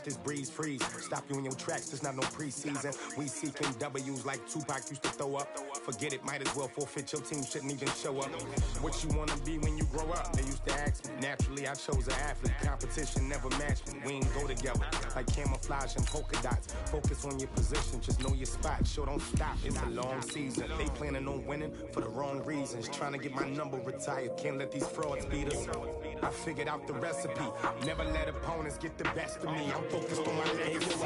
watch this breeze freeze. Stop you in your tracks, there's not no preseason. We seeking W's like Tupac used to throw up. Forget it, might as well forfeit, your team shouldn't even show up. What you wanna be when you grow up? They used to ask me. Naturally, I chose an athlete. Competition never matched me. We ain't go together like camouflage and polka dots. Focus on your position, just know your spot. Sure, don't stop, it's a long season. They planning on winning for the wrong reasons. Trying to get my number retired, can't let these frauds beat us. I figured out the recipe. Never let opponents get the best of me. I'm focused on my legacy.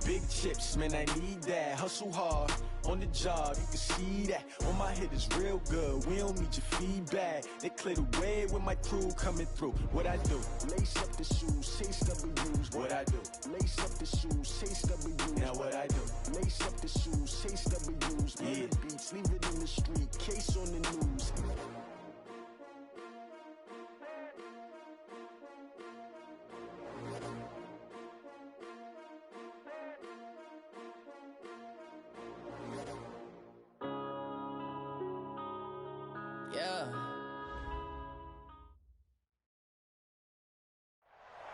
Big chips, man, I need that. Hustle hard on the job, you can see that. On my head is real good, we don't need your feedback. They clear the way with my crew coming through. What I do? Lace up the shoes, chase W's. What I do? Lace up the shoes, chase W's. Now what I do? Lace up the shoes, chase W's. Yeah. Beats, leave it in the street, case on the news.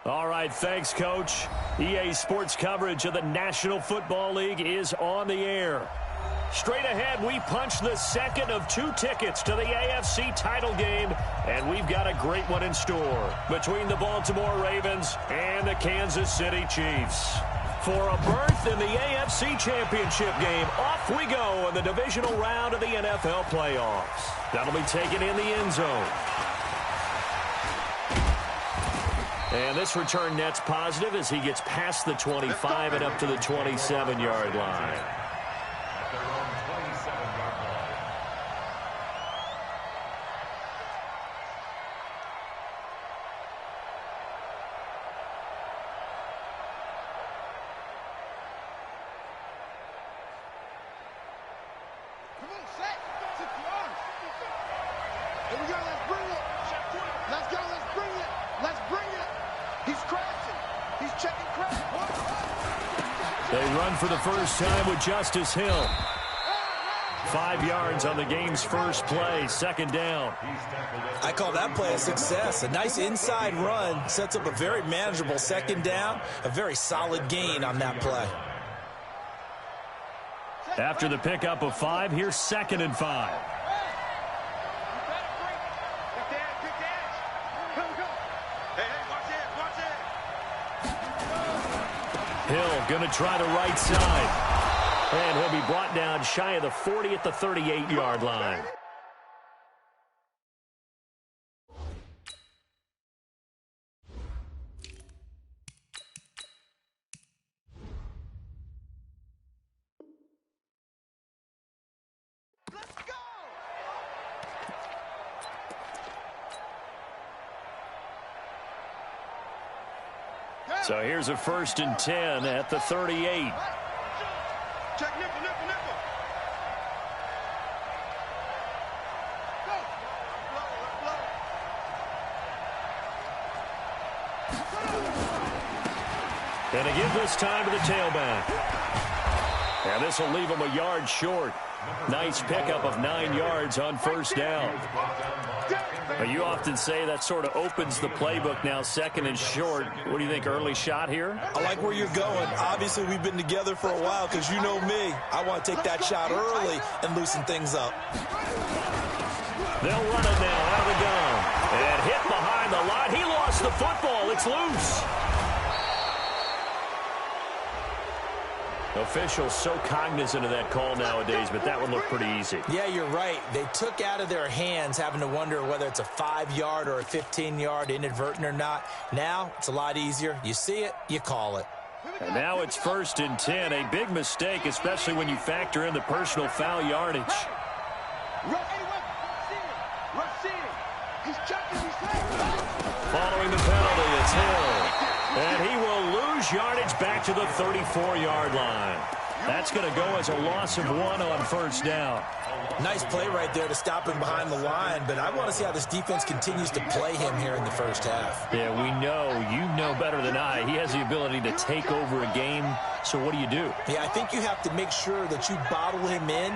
All right, thanks, Coach. EA Sports coverage of the National Football League is on the air. Straight ahead, we punch the second of 2 tickets to the AFC title game, and we've got a great one in store between the Baltimore Ravens and the Kansas City Chiefs. For a berth in the AFC Championship game, off we go in the divisional round of the NFL playoffs. That'll be taken in the end zone. And this return net's positive as he gets past the 25 and up to the 27-yard line. For the first time with Justice Hill. 5 yards on the game's first play, 2nd down. I call that play a success. A nice inside run sets up a very manageable 2nd down. A very solid gain on that play. After the pickup of 5, here's 2nd and 5. Hill going to try the right side. And he'll be brought down shy of the 40 at the 38-yard line. So here's a 1st and 10 at the 38. Check nickel, nickel, nickel. And to give this time to the tailback. And this will leave him a yard short. Nice pickup of 9 yards on 1st down. But you often say that sort of opens the playbook now, 2nd and short. What do you think, early shot here? I like where you're going. Obviously, we've been together for a while because you know me. I want to take that shot early and loosen things up. They'll run it now out of the gun. And hit behind the line. He lost the football. It's loose. Officials so cognizant of that call nowadays, but that would look pretty easy. Yeah, you're right. They took out of their hands having to wonder whether it's a 5-yard or a 15-yard inadvertent or not. Now, it's a lot easier. You see it, you call it. And now it's 1st and 10. A big mistake, especially when you factor in the personal foul yardage. Following the penalty, it's Hill. And he will lose yardage back to the 34-yard line. That's going to go as a loss of 1 on 1st down. Nice play right there to stop him behind the line, but I want to see how this defense continues to play him here in the 1st half. Yeah, we know. You know better than I. He has the ability to take over a game, so what do you do? Yeah, I think you have to make sure that you bottle him in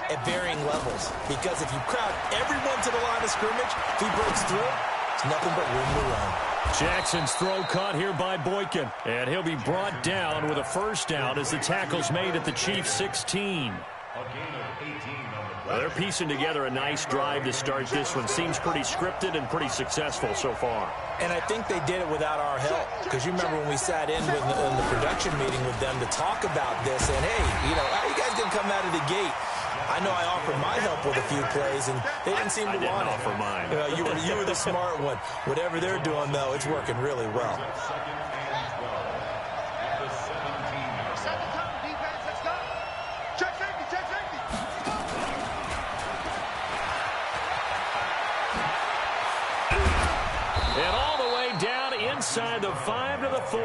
at varying levels, because if you crowd everyone to the line of scrimmage, if he breaks through, it's nothing but room to run. Jackson's throw caught here by Boykin. And he'll be brought down with a first down as the tackle's made at the Chiefs' 16. Well, they're piecing together a nice drive to start this one. Seems pretty scripted and pretty successful so far. And I think they did it without our help. Because you remember when we sat in the production meeting with them to talk about this. And, hey, how are you guys going to come out of the gate? I know I offered my help with a few plays, and they didn't seem to want it. I didn't offer mine. You were the smart one. Whatever they're doing, though, it's working really well. And all the way down inside the 5 to the 4.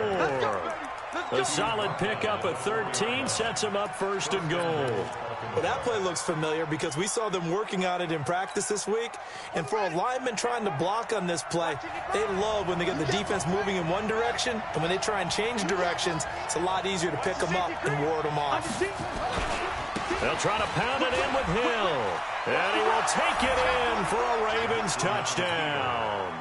A solid pickup at 13 sets him up first and goal. Well, that play looks familiar because we saw them working on it in practice this week. And for a lineman trying to block on this play, they love when they get the defense moving in one direction. And when they try and change directions, it's a lot easier to pick them up and ward them off. They'll try to pound it in with Hill. And he will take it in for a Ravens touchdown.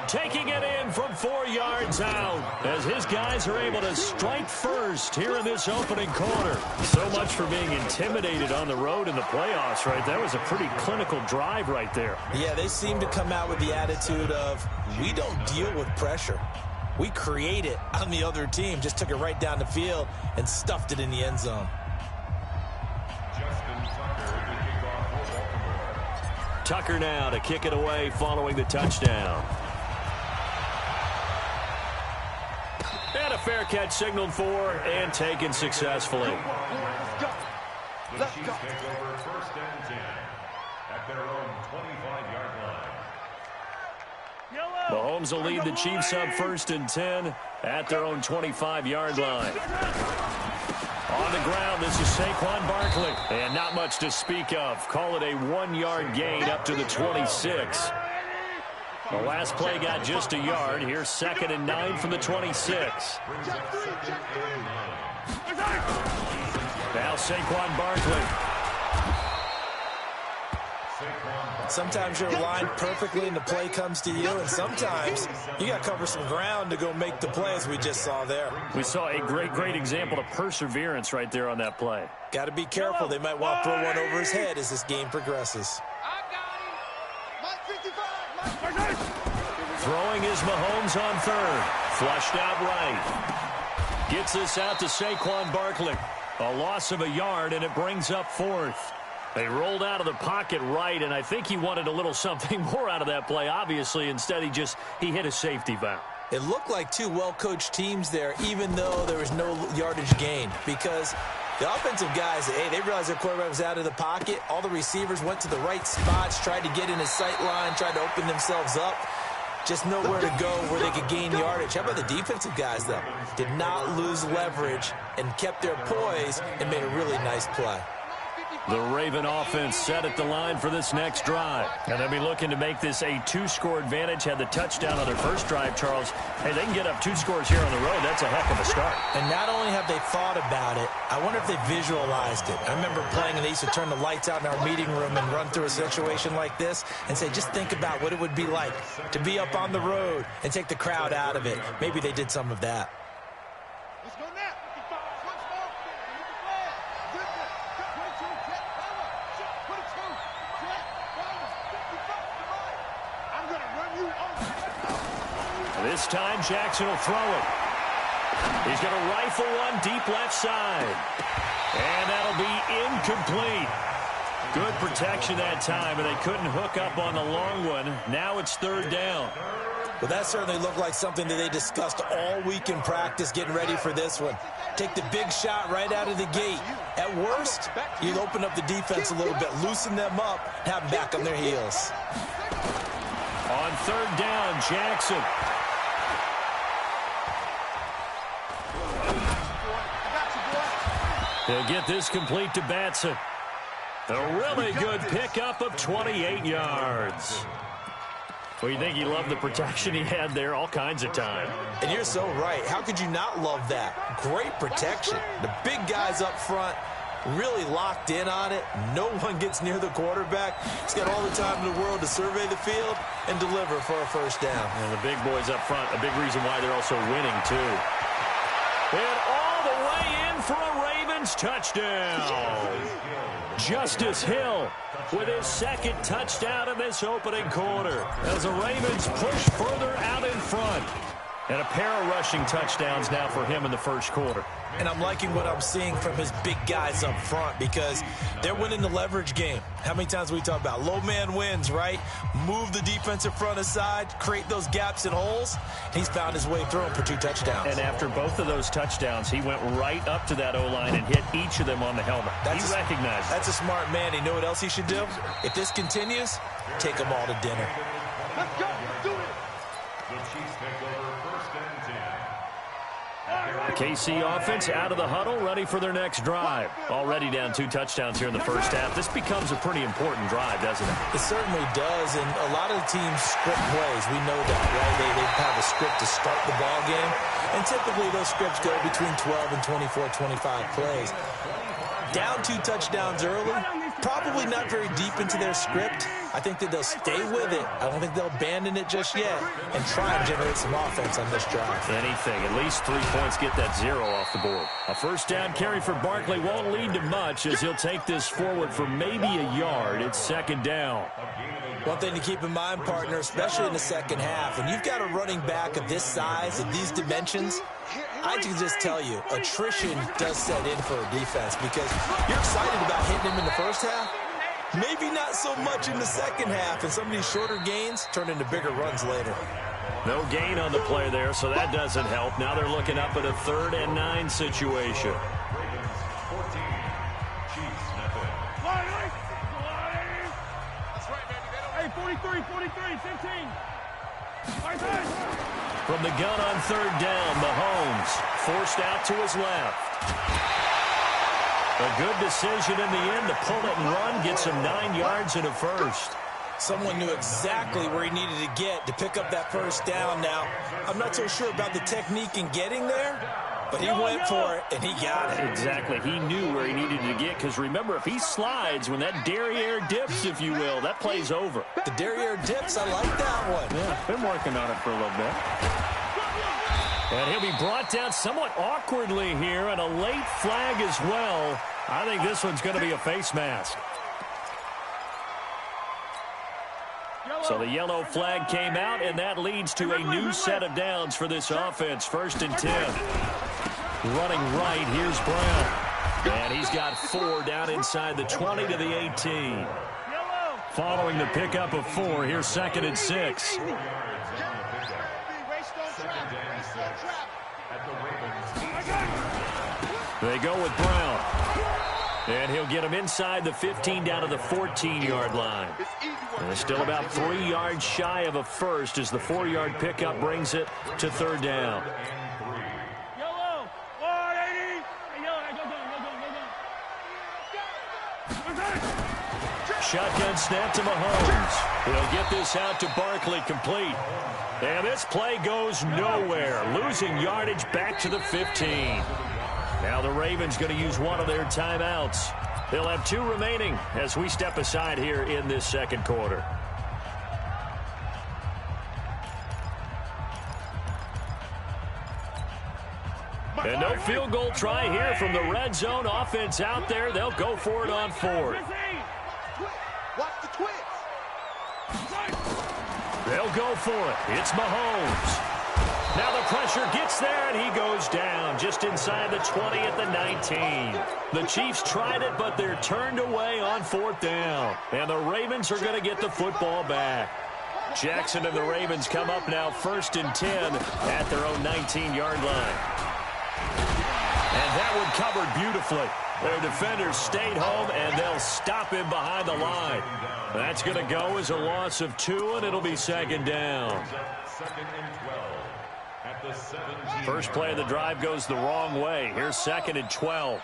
Taking it in from 4 yards out as his guys are able to strike first here in this opening quarter. So much for being intimidated on the road in the playoffs, right? That was a pretty clinical drive right there. Yeah, they seem to come out with the attitude of, we don't deal with pressure. We create it on the other team. Just took it right down the field and stuffed it in the end zone. Tucker now to kick it away following the touchdown. And a fair catch signaled for and taken successfully. Let's go. Take over first and 10 at their own 25-yard line. Mahomes will lead the Chiefs up first and 10 at their own 25-yard line. On the ground, this is Saquon Barkley. And not much to speak of. Call it a 1-yard gain up to the 26. The last play got just a yard. Here's 2nd and 9 from the 26. Now Saquon Barkley. Sometimes you're aligned perfectly and the play comes to you, and sometimes you got to cover some ground to go make the play, as we just saw there. We saw a great example of perseverance right there on that play. Got to be careful. They might want to throw one over his head as this game progresses. Throwing is Mahomes on third. Flushed out right. Gets this out to Saquon Barkley. A loss of a yard, and it brings up 4th. They rolled out of the pocket right, and I think he wanted a little something more out of that play, obviously. Instead, he hit a safety valve. It looked like two well-coached teams there, even though there was no yardage gain, because the offensive guys, hey, they realized their quarterback was out of the pocket. All the receivers went to the right spots, tried to get in his sight line, tried to open themselves up. Just nowhere to go where they could gain yardage. How about the defensive guys, though? Did not lose leverage and kept their poise and made a really nice play. The Raven offense set at the line for this next drive. And they'll be looking to make this a 2-score advantage. Had the touchdown on their first drive, Charles. Hey, they can get up 2 scores here on the road. That's a heck of a start. And not only have they thought about it, I wonder if they visualized it. I remember playing, and they used to turn the lights out in our meeting room and run through a situation like this and say, just think about what it would be like to be up on the road and take the crowd out of it. Maybe they did some of that. This time, Jackson will throw it. He's going to rifle one deep left side. And that'll be incomplete. Good protection that time, and they couldn't hook up on the long one. Now it's 3rd down. Well, that certainly looked like something that they discussed all week in practice, getting ready for this one. Take the big shot right out of the gate. At worst, you open up the defense a little bit, loosen them up, have them back on their heels. On 3rd down, Jackson. He'll get this complete to Batson. A really good pickup of 28 yards. Well, you think he loved the protection he had there all kinds of time. And you're so right. How could you not love that? Great protection. The big guys up front, really locked in on it. No one gets near the quarterback. He's got all the time in the world to survey the field and deliver for a first down. And the big boys up front, a big reason why they're also winning, too. And all the way in for a Ravens touchdown. Justice Hill with his second touchdown in this opening quarter as the Ravens push further out in front. And a pair of rushing touchdowns now for him in the first quarter. And I'm liking what I'm seeing from his big guys up front because they're winning the leverage game. How many times we talk about low man wins, right? Move the defensive front aside, create those gaps and holes. He's found his way through them for 2 touchdowns. And after both of those touchdowns, he went right up to that O-line and hit each of them on the helmet. He recognized it. That's a smart man. You know what else he should do? If this continues, take them all to dinner. Let's go. Do it. The Chiefs take over first and 10. The KC offense out of the huddle, ready for their next drive. Already down 2 touchdowns here in the first half. This becomes a pretty important drive, doesn't it? It certainly does, and a lot of the teams script plays. We know that, right? They have a script to start the ball game, and typically those scripts go between 12 and 24, 25 plays. Down 2 touchdowns early, probably not very deep into their script. I think that they'll stay with it. I don't think they'll abandon it just yet and try and generate some offense on this drive. Anything. At least 3 points, get that 0 off the board. A first down carry for Barkley won't lead to much as he'll take this forward for maybe a yard. It's second down. One thing to keep in mind, partner, especially in the second half, when you've got a running back of this size, of these dimensions, I can just tell you, attrition does set in for a defense because you're excited about hitting him in the first half. Maybe not so much in the second half, and some of these shorter gains turn into bigger runs later. No gain on the play there, so that doesn't help. Now they're looking up at a 3rd and 9 situation. Ravens 14. Chiefs nothing. That's right, baby. Hey, 43, 15. From the gun on 3rd down, Mahomes forced out to his left. A good decision in the end to pull it and run, get some 9 yards and a first. Someone knew exactly where he needed to get to pick up that first down. Now, I'm not so sure about the technique in getting there, but he went for it, and he got it. Exactly. He knew where he needed to get, because remember, if he slides, when that derriere dips, if you will, that play's over. The derriere dips, I like that one. Yeah, been working on it for a little bit. And he'll be brought down somewhat awkwardly here, and a late flag as well. I think this one's going to be a face mask. So the yellow flag came out, and that leads to a new set of downs for this offense. 1st and 10. Running right, here's Brown. And he's got 4 down inside the 20 to the 18. Following the pickup of 4, here's 2nd and 6. They go with Brown. And he'll get him inside the 15 down to the 14-yard line. And still about 3 yards shy of a first as the 4-yard pickup brings it to 3rd down. Shotgun snap to Mahomes. He'll get this out to Barkley, complete. And this play goes nowhere. Losing yardage back to the 15. Now the Ravens going to use one of their timeouts. They'll have 2 remaining as we step aside here in this second quarter. And no field goal try here from the red zone offense out there. They'll go for it on 4th. Watch the twitch. They'll go for it. It's Mahomes. Now the pressure gets there, and he goes down just inside the 20 at the 19. The Chiefs tried it, but they're turned away on 4th down. And the Ravens are going to get the football back. Jackson and the Ravens come up now 1st and 10 at their own 19-yard line. And that one covered beautifully. Their defenders stayed home, and they'll stop him behind the line. That's going to go as a loss of 2, and it'll be 2nd down. 2nd and 12 at the 17. First play of the drive goes the wrong way. Here's 2nd and 12.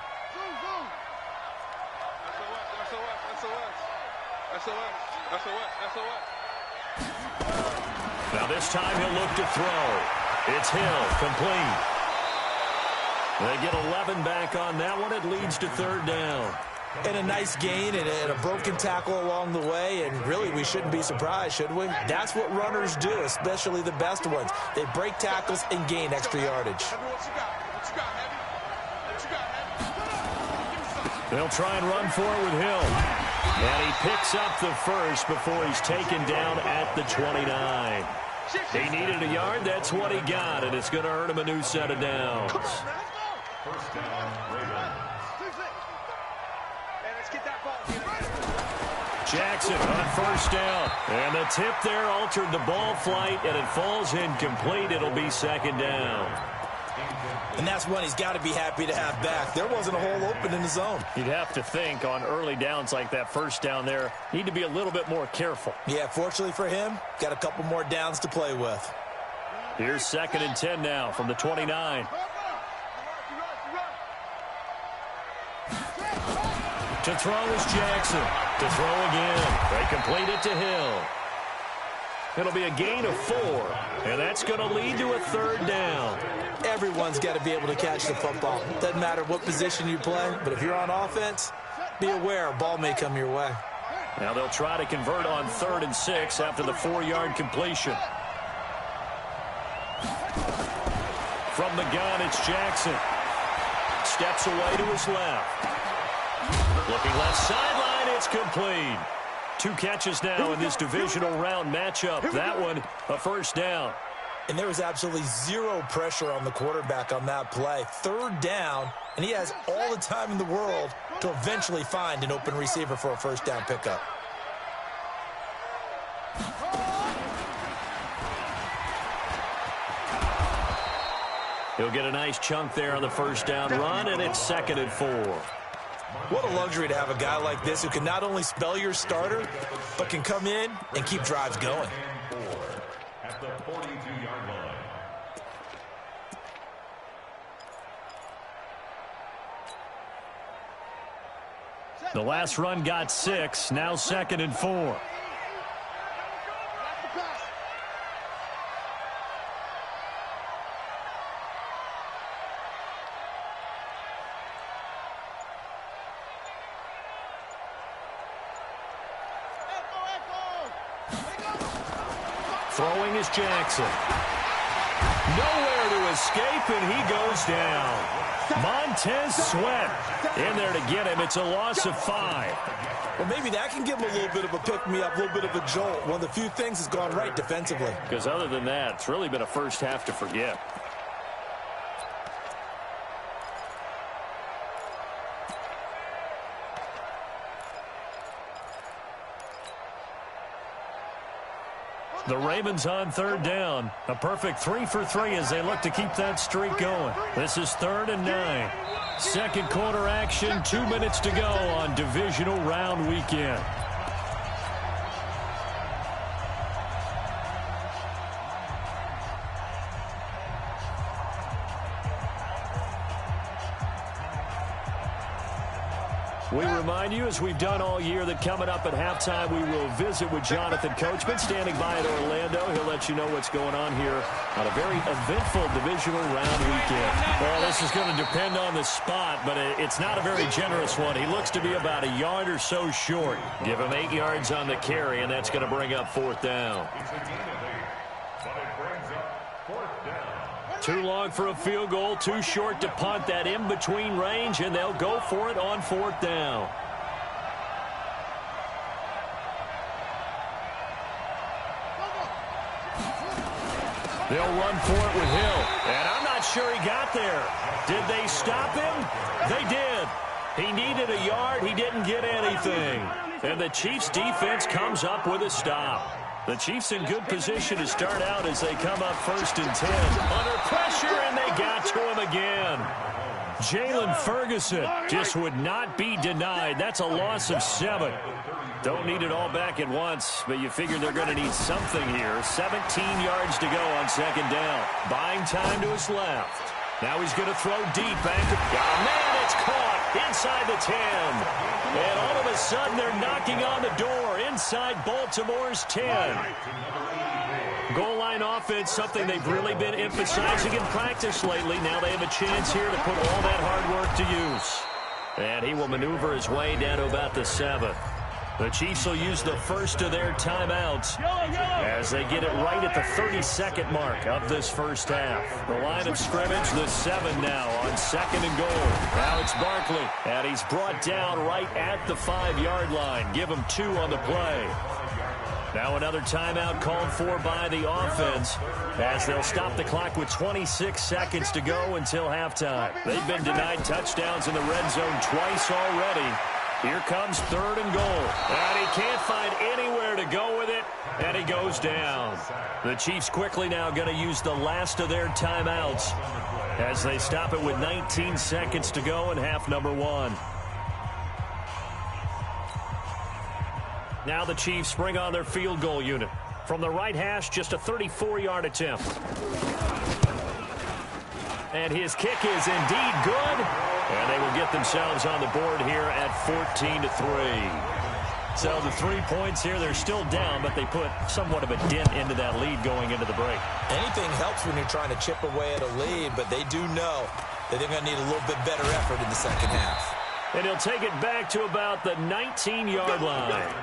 Now this time he'll look to throw. It's Hill, complete. They get 11 back on that one. It leads to third down. And a nice gain and a broken tackle along the way, and really we shouldn't be surprised, should we? That's what runners do, especially the best ones. They break tackles and gain extra yardage. They'll try and run for it with Hill. And he picks up the first before he's taken down at the 29. He needed a yard. That's what he got, and it's going to earn him a new set of downs. First down, Ravens. Jackson on first down. And the tip there altered the ball flight, and it falls incomplete. It'll be second down. And that's one he's got to be happy to have back. There wasn't a hole open in the zone. You'd have to think on early downs like that first down there, need to be a little bit more careful. Yeah, fortunately for him, got a couple more downs to play with. Here's 2nd and 10 now from the 29. To throw is Jackson. To throw again. They complete it to Hill. It'll be a gain of 4, and that's going to lead to a third down. Everyone's got to be able to catch the football. Doesn't matter what position you play, but if you're on offense, be aware a ball may come your way. Now they'll try to convert on 3rd and 6 after the 4-yard completion. From the gun, it's Jackson. Steps away to his left. Looking left sideline, it's complete. 2 catches now in this divisional round matchup. That one, a first down. And there was absolutely zero pressure on the quarterback on that play. 3rd down, and he has all the time in the world to eventually find an open receiver for a first down pickup. He'll get a nice chunk there on the first down run, and it's 2nd and 4. What a luxury to have a guy like this who can not only spell your starter, but can come in and keep drives going. At the 42-yard line. The last run got 6, now 2nd and 4. Throwing is Jackson. Nowhere to escape, and he goes down. Montez Sweat in there to get him. It's a loss of 5. Well, maybe that can give him a little bit of a pick-me-up, a little bit of a jolt. One of the few things has gone right defensively. Because other than that, it's really been a first half to forget. The Ravens on 3rd down. A perfect 3 for 3 as they look to keep that streak going. This is 3rd and 9. Second quarter action, 2 minutes to go on divisional round weekend. We remind you, as we've done all year, that coming up at halftime, we will visit with Jonathan Coachman, standing by at Orlando. He'll let you know what's going on here on a very eventful divisional round weekend. Well, this is going to depend on the spot, but it's not a very generous one. He looks to be about a yard or so short. Give him 8 yards on the carry, and that's going to bring up 4th down. It's a gain of 8, but it brings up 4th down. Too long for a field goal, too short to punt. That in-between range, and they'll go for it on 4th down. They'll run for it with Hill, and I'm not sure he got there. Did they stop him? They did. He needed a yard. He didn't get anything. And the Chiefs' defense comes up with a stop. The Chiefs in good position to start out as they come up 1st and 10. Under pressure, and they got to him again. Jalen Ferguson just would not be denied. That's a loss of 7. Don't need it all back at once, but you figure they're going to need something here. 17 yards to go on 2nd down. Buying time to his left. Now he's going to throw deep. Oh, man, it's caught inside the 10. And all of a sudden, they're knocking on the door inside Baltimore's 10. Goal line line offense, something they've really been emphasizing in practice lately. Now they have a chance here to put all that hard work to use. And he will maneuver his way down to about the 7th. The Chiefs will use the first of their timeouts as they get it right at the 32nd mark of this first half. The line of scrimmage, the 7 now on 2nd and goal. Now it's Barkley, and he's brought down right at the 5-yard line. Give him 2 on the play. Now another timeout called for by the offense as they'll stop the clock with 26 seconds to go until halftime. They've been denied touchdowns in the red zone twice already. Here comes 3rd and goal. And he can't find anywhere to go with it, and he goes down. The Chiefs quickly now going to use the last of their timeouts as they stop it with 19 seconds to go in half number 1. Now the Chiefs bring on their field goal unit. From the right hash, just a 34-yard attempt. And his kick is indeed good. And they will get themselves on the board here at 14-3. So the 3 points here, they're still down, but they put somewhat of a dent into that lead going into the break. Anything helps when you're trying to chip away at a lead, but they do know that they're going to need a little bit better effort in the second half. And he'll take it back to about the 19-yard line.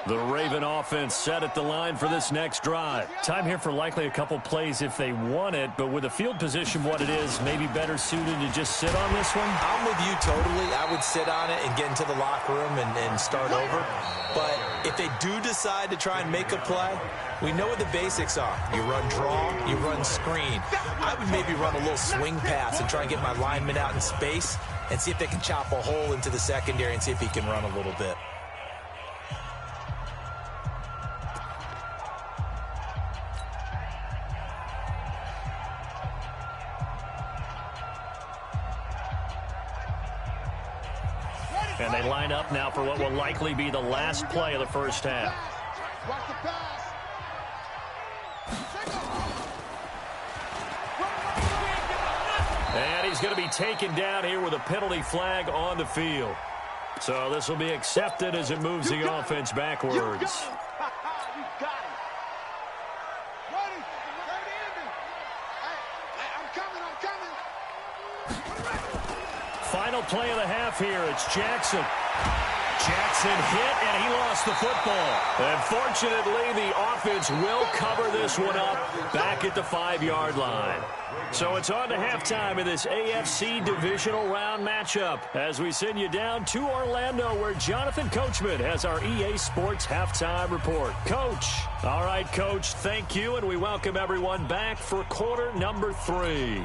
The Raven offense set at the line for this next drive. Time here for likely a couple plays if they want it, but with the field position what it is, maybe better suited to just sit on this one? I'm with you totally. I would sit on it and get into the locker room and start over. But if they do decide to try and make a play, we know what the basics are. You run draw, you run screen. I would maybe run a little swing pass and try and get my lineman out in space and see if they can chop a hole into the secondary and see if he can run a little bit. And they line up now for what will likely be the last play of the first half. And he's going to be taken down here with a penalty flag on the field. So this will be accepted as it moves the offense backwards. Final play of the half here. It's Jackson. Jackson hit, and he lost the football. And fortunately, the offense will cover this one up back at the 5-yard line. So it's on to halftime in this AFC divisional round matchup as we send you down to Orlando where Jonathan Coachman has our EA Sports halftime report. Coach. All right, Coach, thank you, and we welcome everyone back for quarter number 3.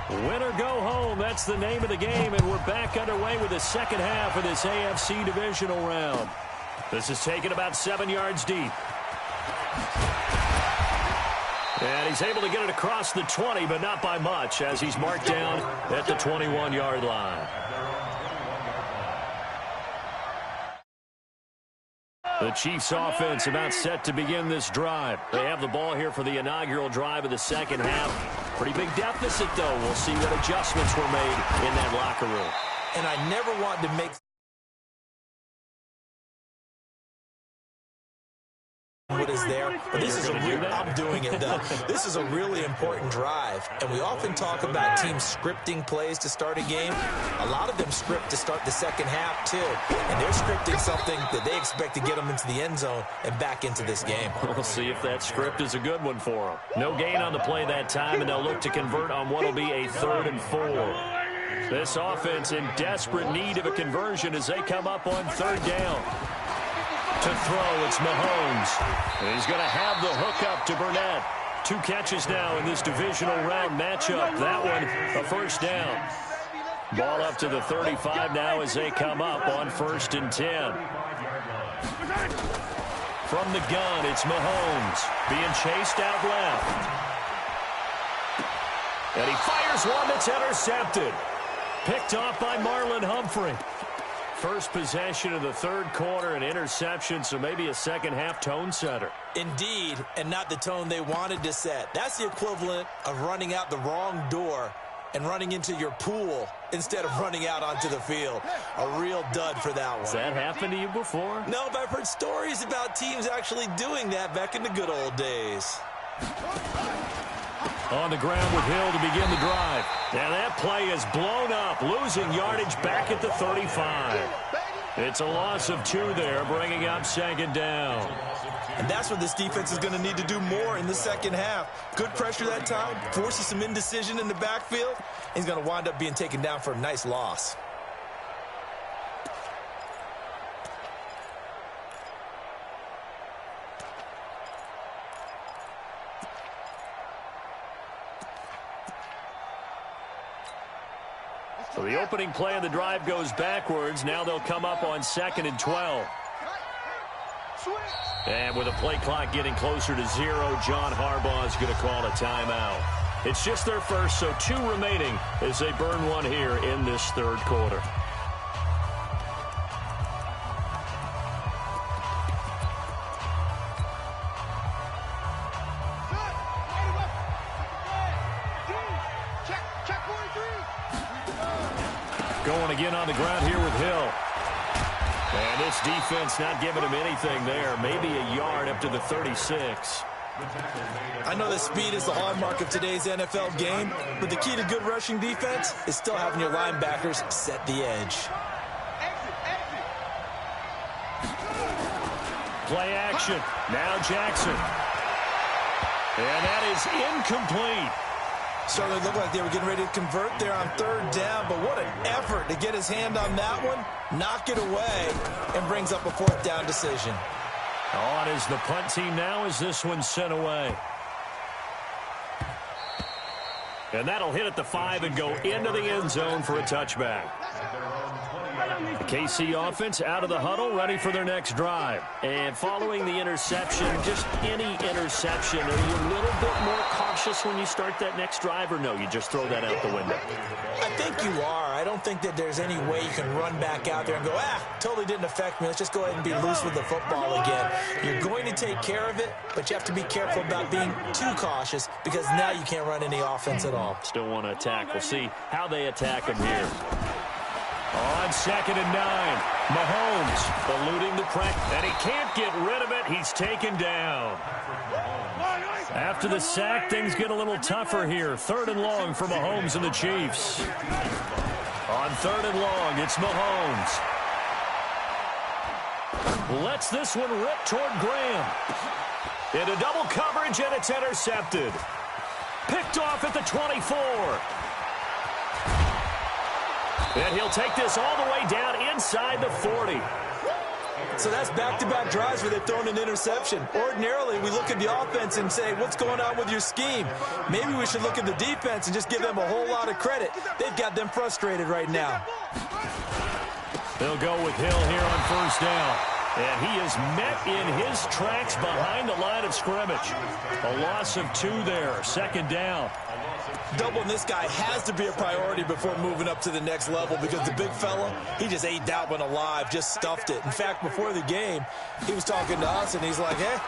Win or go home, that's the name of the game, and we're back underway with the second half of this AFC divisional round. This is taken about 7 yards deep. And he's able to get it across the 20, but not by much, as he's marked down at the 21-yard line. The Chiefs offense about set to begin this drive. They have the ball here for the inaugural drive of the second half. Pretty big deficit, though. We'll see what adjustments were made in that locker room. And I never wanted to make what is there, but this is I'm doing it though. This is a really important drive, and we often talk about teams scripting plays to start a game. A lot of them script to start the second half too, and they're scripting something that they expect to get them into the end zone and back into this game. We'll see if that script is a good one for them. No gain on the play that time, and they'll look to convert on what will be a 3rd and 4. This offense in desperate need of a conversion as they come up on 3rd down. To throw, it's Mahomes. And he's going to have the hook up to Burnett. 2 catches now in this divisional round matchup. That one, a first down. Ball up to the 35 now as they come up on 1st and 10. From the gun, it's Mahomes being chased out left. And he fires one that's intercepted. Picked off by Marlon Humphrey. First possession of the third quarter, an interception, so maybe a second-half tone setter. Indeed, and not the tone they wanted to set. That's the equivalent of running out the wrong door and running into your pool instead of running out onto the field. A real dud for that one. Has that happened to you before? No, but I've heard stories about teams actually doing that back in the good old days. On the ground with Hill to begin the drive. Now that play is blown up, losing yardage back at the 35. It's a loss of 2 there, bringing up second down. And that's what this defense is going to need to do more in the second half. Good pressure that time, forces some indecision in the backfield. He's going to wind up being taken down for a nice loss. So the opening play of the drive goes backwards. Now they'll come up on 2nd and 12. And with a play clock getting closer to 0, John Harbaugh is going to call a timeout. It's just their first, so 2 remaining as they burn one here in this third quarter. Going again on the ground here with Hill. And this defense not giving him anything there. Maybe a yard up to the 36. I know that speed is the hallmark of today's NFL game, but the key to good rushing defense is still having your linebackers set the edge. Play action. Now Jackson. And that is incomplete. Certainly looked like they were getting ready to convert there on 3rd down, but what an effort to get his hand on that one, knock it away, and brings up a 4th down decision. On is the punt team now as this one's sent away. And that'll hit at the 5 and go into the end zone for a touchback. The KC offense out of the huddle, ready for their next drive. And following the interception, just any interception, are you a little bit more cautious when you start that next drive, or no, you just throw that out the window? I think you are. I don't think that there's any way you can run back out there and go, totally didn't affect me. Let's just go ahead and be loose with the football again. You're going to take care of it, but you have to be careful about being too cautious because now you can't run any offense at all. Still want to attack. We'll see how they attack him here. On 2nd and 9, Mahomes eluding the pressure, and he can't get rid of it. He's taken down. After the sack, things get a little tougher here. 3rd and long for Mahomes and the Chiefs. On 3rd and long, it's Mahomes. Lets this one rip toward Graham. Into double coverage, and it's intercepted. Picked off at the 24. And he'll take this all the way down inside the 40. So that's back-to-back drives where they've thrown an interception. Ordinarily, we look at the offense and say, what's going on with your scheme? Maybe we should look at the defense and just give them a whole lot of credit. They've got them frustrated right now. They'll go with Hill here on 1st down. And he is met in his tracks behind the line of scrimmage. A loss of 2 there. 2nd down. Doubling this guy has to be a priority before moving up to the next level because the big fella, he just ate that one alive, just stuffed it. In fact, before the game, he was talking to us, and he's like, hey,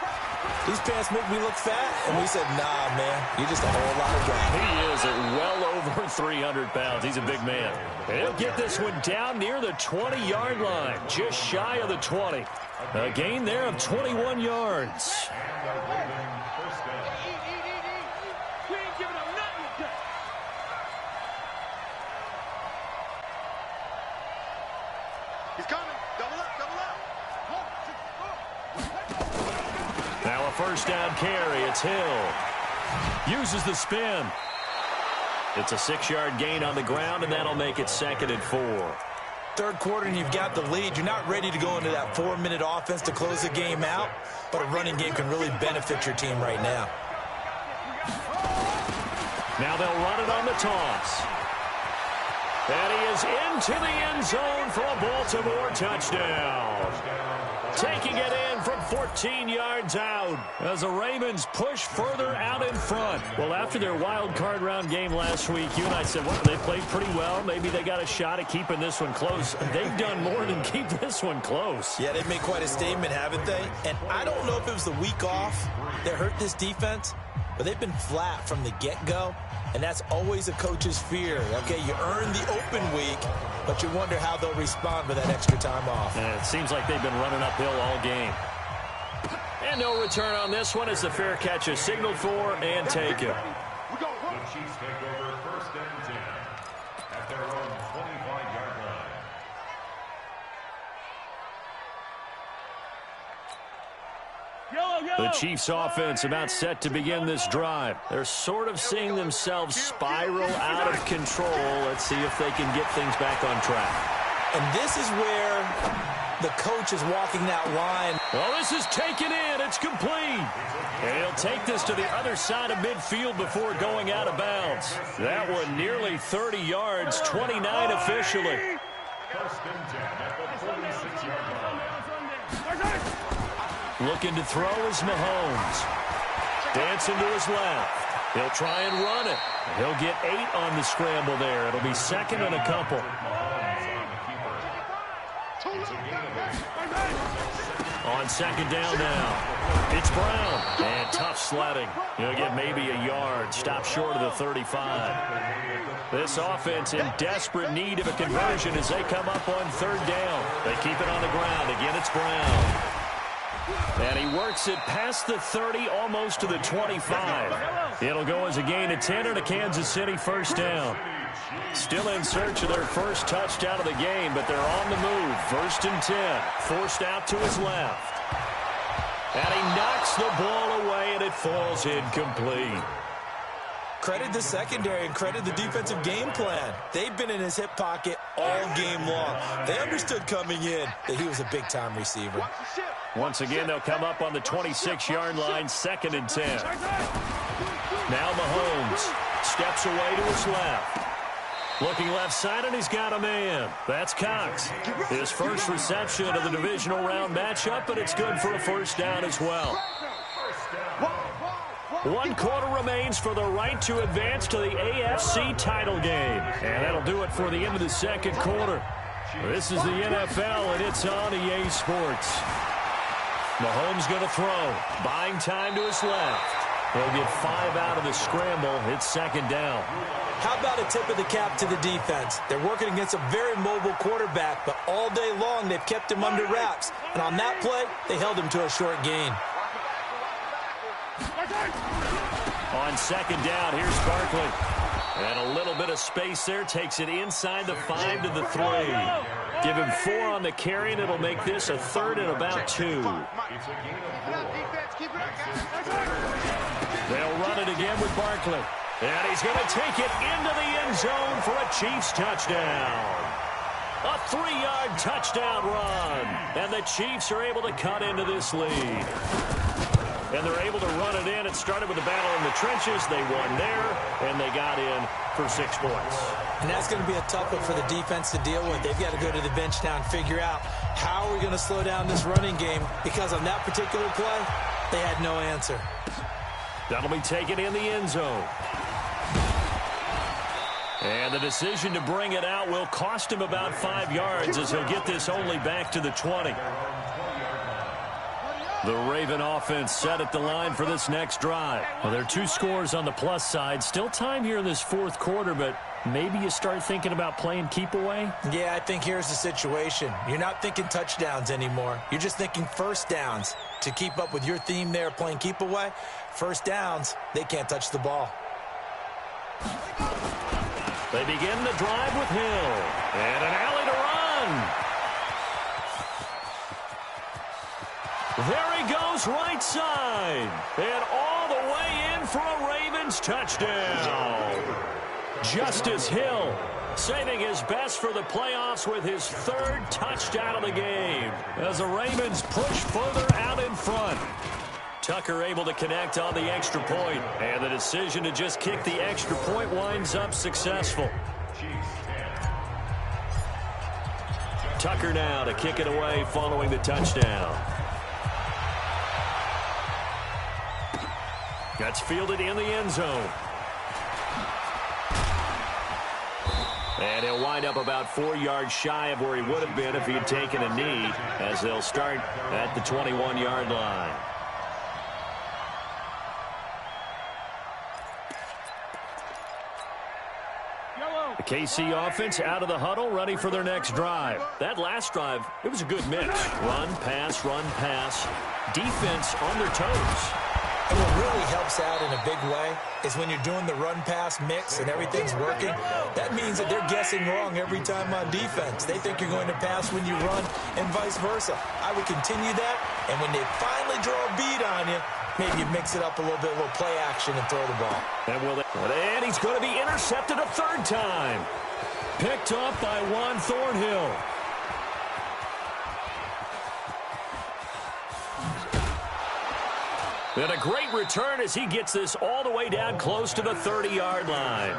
these pants make me look fat. And we said, nah, man, you're just a whole lot of guy. He is at well over 300 pounds. He's a big man. He'll get this one down near the 20-yard line, just shy of the 20. A gain there of 21 yards. He's coming. Double up, double up. Now a 1st down carry. It's Hill. Uses the spin. It's a 6-yard gain on the ground, and that'll make it 2nd and 4. 3rd quarter, and you've got the lead. You're not ready to go into that 4-minute offense to close the game out, but a running game can really benefit your team right now. Now they'll run it on the toss. And he is into the end zone for a Baltimore touchdown. Taking it in from 14 yards out as the Ravens push further out in front. Well, after their wild card round game last week, you and I said, well, they played pretty well. Maybe they got a shot at keeping this one close. They've done more than keep this one close. Yeah, they've made quite a statement, haven't they? And I don't know if it was the week off that hurt this defense, but they've been flat from the get-go. And that's always a coach's fear. Okay, you earn the open week, but you wonder how they'll respond with that extra time off. And it seems like they've been running uphill all game. And no return on this one as the fair catch is signaled for and taken. The Chiefs take over 1st and 10 at their own 25-yard line. The Chiefs offense about set to begin this drive. They're sort of seeing themselves spiral out of control. Let's see if they can get things back on track. And this is where the coach is walking that line. Well, this is taken in. It's complete. And he'll take this to the other side of midfield before going out of bounds. That one nearly 30 yards, 29 officially. 1st and 10 at the 46-yard line. Looking to throw is Mahomes. Dancing to his left. He'll try and run it. He'll get 8 on the scramble there. It'll be second and a couple. On second down now. It's Brown. And tough sledding. He'll get maybe a yard. Stop short of the 35. This offense in desperate need of a conversion as they come up on 3rd down. They keep it on the ground. Again, it's Brown. And he works it past the 30, almost to the 25. It'll go as a gain of 10 and a Kansas City 1st down. Still in search of their first touchdown of the game, but they're on the move. 1st and 10. Forced out to his left. And he knocks the ball away, and it falls incomplete. Credit the secondary and credit the defensive game plan. They've been in his hip pocket all game long. They understood coming in that he was a big-time receiver. Once again, they'll come up on the 26-yard line, 2nd and 10. Now Mahomes steps away to his left. Looking left side, and he's got a man. That's Cox. His first reception of the divisional round matchup, but it's good for a 1st down as well. 1 quarter remains for the right to advance to the AFC title game. And that'll do it for the end of the 2nd quarter. This is the NFL, and it's on EA Sports. Mahomes going to throw. Buying time to his left. He'll get 5 out of the scramble. It's 2nd down. How about a tip of the cap to the defense? They're working against a very mobile quarterback, but all day long they've kept him under wraps. And on that play, they held him to a short gain. On 2nd down, here's Barkley. And a little bit of space there. Takes it inside the 5 to the 3. Give him 4 on the carry, and it'll make this a 3rd and about 2. They'll run it again with Barkley. And he's going to take it into the end zone for a Chiefs touchdown. A 3-yard touchdown run. And the Chiefs are able to cut into this lead. And they're able to run it in. It started with a battle in the trenches. They won there, and they got in for 6 points. And that's going to be a tough one for the defense to deal with. They've got to go to the bench now and figure out how are we going to slow down this running game, because on that particular play, they had no answer. That'll be taken in the end zone. And the decision to bring it out will cost him about 5 yards as he'll get this only back to the 20. The Raven offense set at the line for this next drive. Well, there are 2 scores on the plus side. Still time here in this 4th quarter, but maybe you start thinking about playing keep away? Yeah, I think here's the situation. You're not thinking touchdowns anymore. You're just thinking 1st downs. To keep up with your theme there, playing keep away, 1st downs, they can't touch the ball. They begin the drive with Hill. And an alley to run. There he goes, right side. And all the way in for a Ravens touchdown. Justice Hill saving his best for the playoffs with his 3rd touchdown of the game as the Ravens push further out in front. Tucker able to connect on the extra point, and the decision to just kick the extra point winds up successful. Tucker now to kick it away following the touchdown. That's fielded in the end zone. And he'll wind up about 4 yards shy of where he would have been if he had taken a knee, as they'll start at the 21-yard line. The KC offense out of the huddle, ready for their next drive. That last drive, it was a good mix. Run, pass. Defense on their toes. And what really helps out in a big way is when you're doing the run-pass mix and everything's working, that means that they're guessing wrong every time on defense. They think you're going to pass when you run and vice versa. I would continue that, and when they finally draw a beat on you, maybe you mix it up a little bit, a little play action, and throw the ball. And he's going to be intercepted a third time. Picked up by Juan Thornhill. And a great return as he gets this all the way down close to the 30-yard line.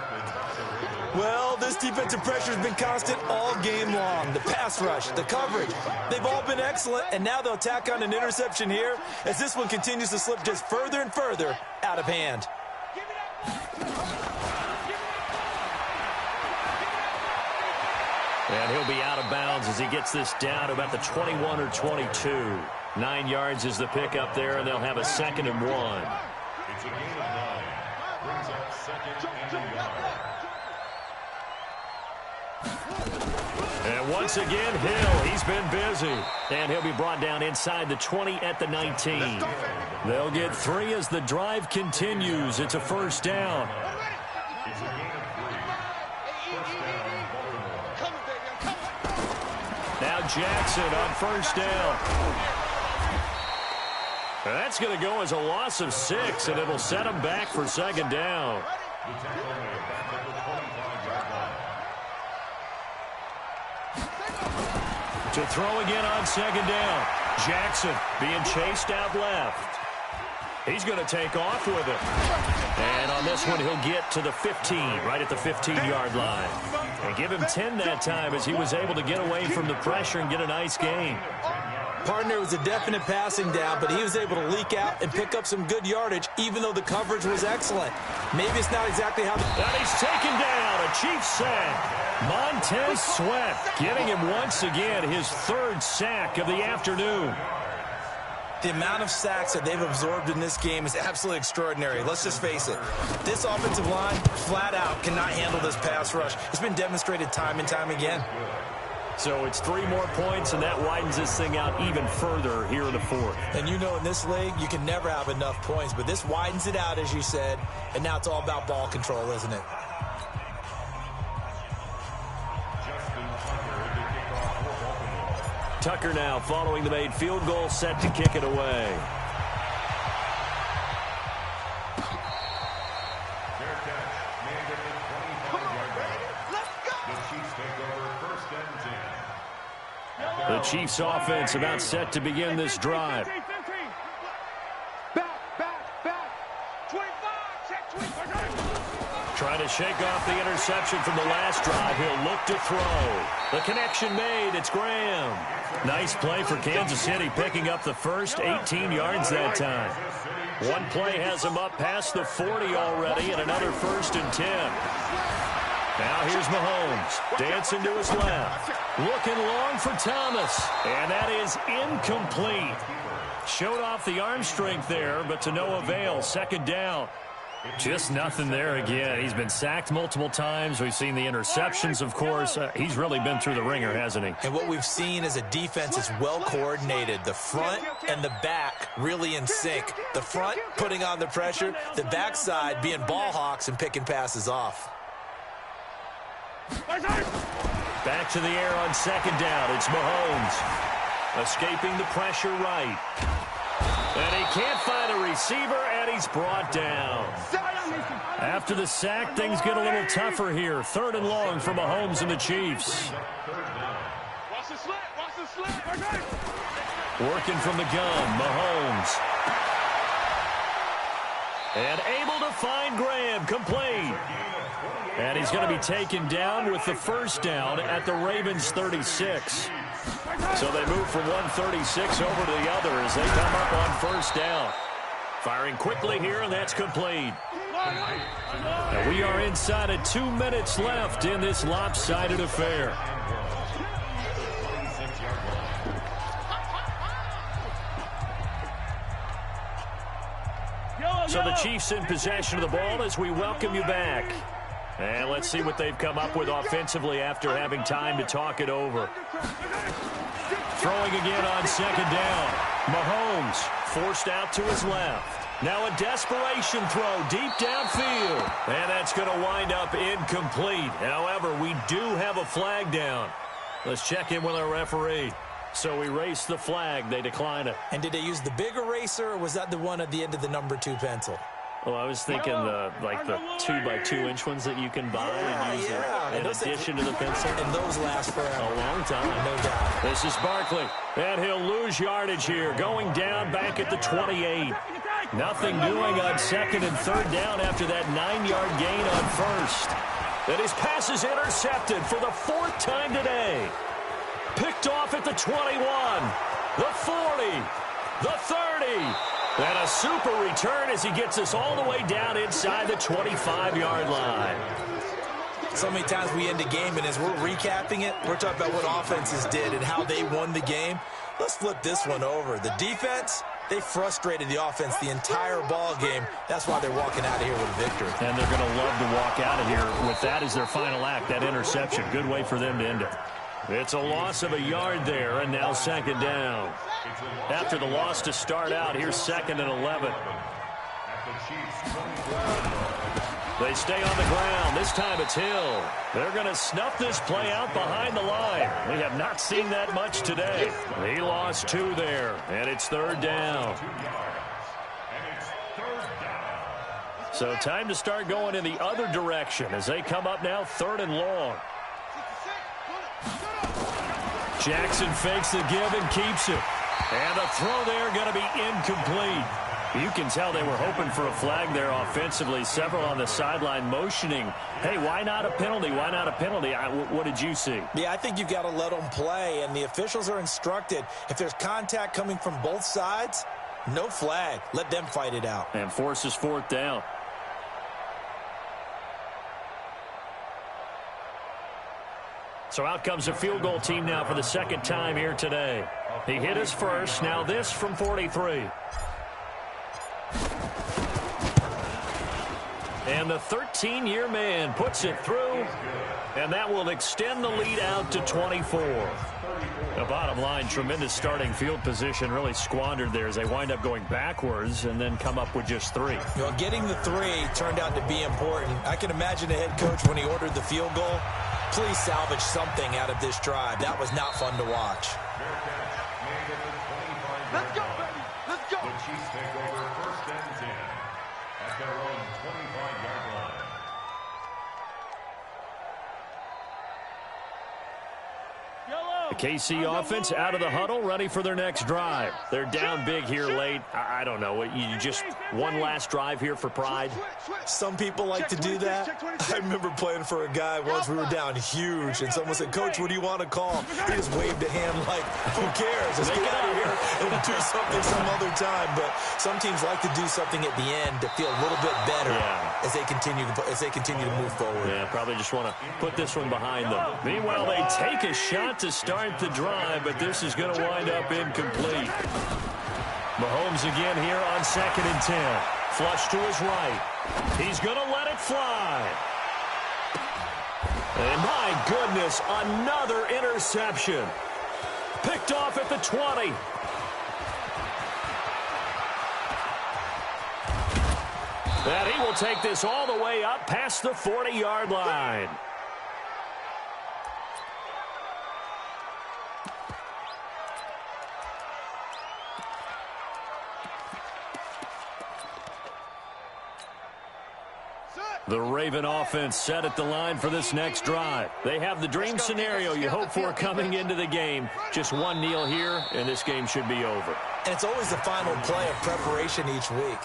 Well, this defensive pressure has been constant all game long. The pass rush, the coverage, they've all been excellent, and now they'll tack on an interception here as this one continues to slip just further and further out of hand. And he'll be out of bounds as he gets this down to about the 21 or 22. 9 yards is the pickup there, and they'll have a 2nd and 1. It's a gain of 9. Brings up 2nd and 1. And once again, Hill, he's been busy. And he'll be brought down inside the 20 at the 19. They'll get 3 as the drive continues. It's a first down. It's a gain of 3. First down, Baltimore. Now Jackson on first down. That's going to go as a loss of 6, and it'll set him back for 2nd down. The tackle made back at the 25-yard line. To throw again on 2nd down. Jackson being chased out left. He's going to take off with it. And on this one, he'll get to the 15, right at the 15-yard line. And give him 10 that time as he was able to get away from the pressure and get a nice gain. Partner was a definite passing down, but he was able to leak out and pick up some good yardage, even though the coverage was excellent. Maybe it's not exactly how... And he's taken down, a Chiefs sack. Montez Sweat getting him once again his 3rd sack of the afternoon. The amount of sacks that they've absorbed in this game is absolutely extraordinary. Let's just face it. This offensive line, flat out, cannot handle this pass rush. It's been demonstrated time and time again. So it's 3 more points, and that widens this thing out even further here in the 4th. And you know in this league, you can never have enough points, but this widens it out, as you said, and now it's all about ball control, isn't it? Tucker now following the made field goal, set to kick it away. Fair catch made at the 25-yard line. The Chiefs take over 1st and 10. The Chiefs offense about set to begin this drive. Trying to shake off the interception from the last drive. He'll look to throw. The connection made. It's Graham. Nice play for Kansas City, picking up the first 18 yards that time. One play has him up past the 40 already, and another 1st and 10. Now here's Mahomes, dancing to his left. Looking long for Thomas, and that is incomplete. Showed off the arm strength there, but to no avail. 2nd down. Just nothing there again. He's been sacked multiple times. We've seen the interceptions, of course. He's really been through the ringer, hasn't he? And what we've seen is a defense that's well coordinated. The front and the back really in sync. The front putting on the pressure, the backside being ball hawks and picking passes off. Back to the air on 2nd down. It's Mahomes. Escaping the pressure right. And he can't find a receiver, and he's brought down. After the sack, things get a little tougher here. 3rd and long for Mahomes and the Chiefs. Working from the gun, Mahomes. And able to find Graham, complete. And he's going to be taken down with the 1st down at the Ravens' 36. So they move from 136 over to the other as they come up on first down. Firing quickly here, and that's complete. And we are inside of 2 minutes left in this lopsided affair. So the Chiefs in possession of the ball as we welcome you back. And let's see what they've come up with offensively after having time to talk it over. Throwing again on second down. Mahomes forced out to his left. Now a desperation throw deep downfield. And that's going to wind up incomplete. However, we do have a flag down. Let's check in with our referee. So we erase the flag. They decline it. And did they use the big eraser, or was that the one at the end of the number 2 pencil? Well, I was thinking the 2x2-inch ones that you can buy and use in addition to the pencil. And those last forever. A long time. No doubt. This is Barkley. And he'll lose yardage here. Going down back at the 28. Nothing doing on second and third down after that 9-yard gain on first. And his pass is intercepted for the 4th time today. Picked off at the 21, the 40, the 30. And a super return as he gets us all the way down inside the 25-yard line. So many times we end a game, and as we're recapping it, we're talking about what offenses did and how they won the game. Let's flip this one over. The defense, they frustrated the offense the entire ball game. That's why they're walking out of here with a victory. And they're going to love to walk out of here with that as their final act, that interception. Good way for them to end it. It's a loss of a yard there, and now second down. After the loss to start out, here's 2nd and 11. They stay on the ground. This time it's Hill. They're going to snuff this play out behind the line. We have not seen that much today. He lost 2 there, and it's 3rd down. So time to start going in the other direction as they come up now 3rd and long. Jackson fakes the give and keeps it. And the throw there going to be incomplete. You can tell they were hoping for a flag there offensively. Several on the sideline motioning, hey, why not a penalty? Why not a penalty? What did you see? Yeah, I think you've got to let them play, and the officials are instructed. If there's contact coming from both sides, no flag. Let them fight it out. And forces 4th down. So out comes a field goal team now for the 2nd time here today. He hit his first. Now this from 43. And the 13-year man puts it through. And that will extend the lead out to 24. The bottom line, tremendous starting field position, really squandered there as they wind up going backwards and then come up with just 3. Getting the 3 turned out to be important. I can imagine the head coach when he ordered the field goal. Please salvage something out of this drive. That was not fun to watch. Let's go, baby. Let's go. The Chiefs take over 1st and 10 at their own 25-yard line. The KC offense out of the huddle, ready for their next drive. They're down big here late. I don't know. You just one last drive here for pride? Some people like to do that. I remember playing for a guy once. We were down huge, and someone said, Coach, what do you want to call? He just waved a hand like, who cares? Let's get out of here and do something some other time. But some teams like to do something at the end to feel a little bit better as they continue to move forward. Yeah, probably just want to put this one behind them. Meanwhile, they take a shot to start the drive, but this is going to wind up incomplete. Mahomes again here on 2nd and 10. Flush to his right. He's going to let it fly. And my goodness, another interception. Picked off at the 20. And he will take this all the way up past the 40-yard line. The Raven offense set at the line for this next drive. They have the dream scenario you hope for coming into the game. Just one kneel here, and this game should be over. And it's always the final play of preparation each week.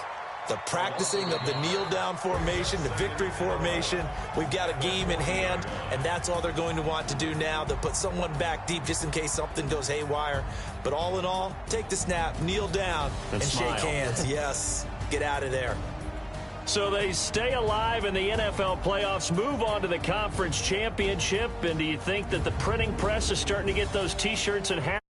the practicing of the kneel-down formation, the victory formation. We've got a game in hand, and that's all they're going to want to do now. They'll put someone back deep just in case something goes haywire. But all in all, take the snap, kneel down, and shake hands. Yes, get out of there. So they stay alive in the NFL playoffs, move on to the conference championship, and do you think that the printing press is starting to get those T-shirts and hats?